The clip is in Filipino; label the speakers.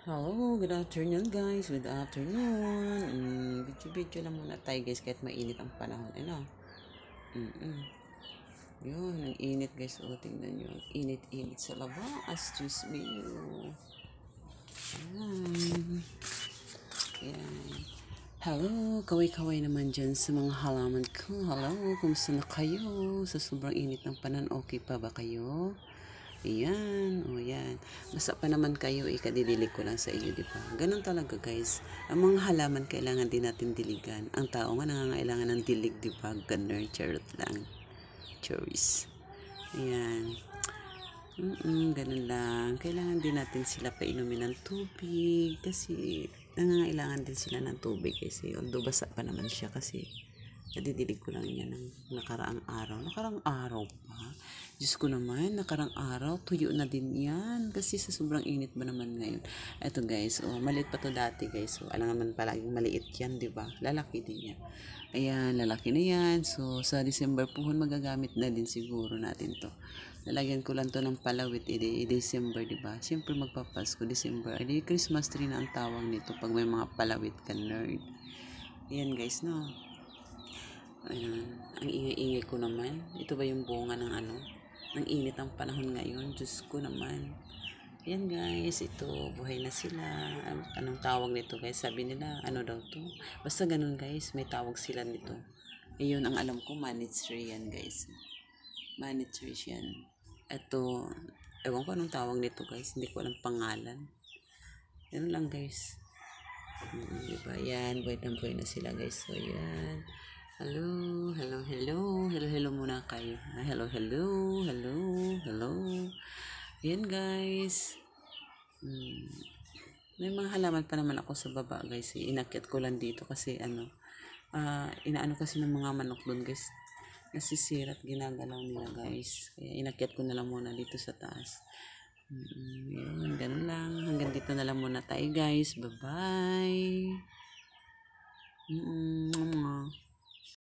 Speaker 1: Hello, good afternoon guys. Good afternoon. Video-video lang muna tayo guys kahit mainit ang panahon. Ano? Mm-mm. Yun, ang init guys. O, tingnan nyo. Ang init-init sa labas. Diyos mio. Ayan. Ayan. Hello, kaway-kaway naman dyan sa mga halaman ko. Hello, kumusta na kayo? Sa sobrang init ng panahon, okay pa ba kayo? Ayan, o yan. Basta pa naman kayo, ikadidilig ko lang sa iyo, di ba? Ganun talaga, guys. Ang mga halaman, kailangan din natin diligan. Ang tao nga nangangailangan ng dilig, di ba? Ganun, charot lang. Choice. Ayan. Ganun lang. Kailangan din natin sila painumin ng tubig kasi nangangailangan din sila ng tubig kasi although basa pa naman siya kasi nadidilig ko lang yan ng nakaraang araw. Nakaraang araw pa? Diyos ko naman, nakaraang araw, tuyo na din yan. Kasi sa sobrang init ba naman ngayon. Eto guys, oh, maliit pa to dati guys. So, alam naman palaging maliit yan, di ba? Lalaki din yan. Ayan, lalaki na yan. So, sa December puhon, magagamit na din siguro natin to. Lalagyan ko lang to ng palawit, December, di ba? Siyempre magpapasko, December. Edi Christmas tree na ang tawag nito pag may mga palawit ka, nerd. Ayan guys, no? Ayan, ang ingay-ingay ko naman. Ito ba yung bunga ng ano? Ng init ang panahon ngayon. Diyos ko naman. Ayan guys, ito, buhay na sila. Anong tawag nito guys? Sabi nila, ano daw to? Basta ganun guys, may tawag sila nito. Ayun, ang alam ko, manage tree yan guys. Manage tree yan. Ito, ewan ko anong tawag nito guys. Hindi ko alam pangalan. Yan lang guys. Diba? Yan, buhay na sila guys. So, yan. Hello, hello, hello. Hello, hello muna kayo. Hello, hello, hello, hello. Yan guys. May mga halaman pa naman ako sa baba guys. Inakyat ko lang dito kasi ano, inaano kasi ng mga manok doon guys. Nasisira at ginagalaw nila guys. Kaya inakyat ko na lang muna dito sa taas. Yun, ganun lang. Hanggang dito na lang muna tayo guys. Bye-bye.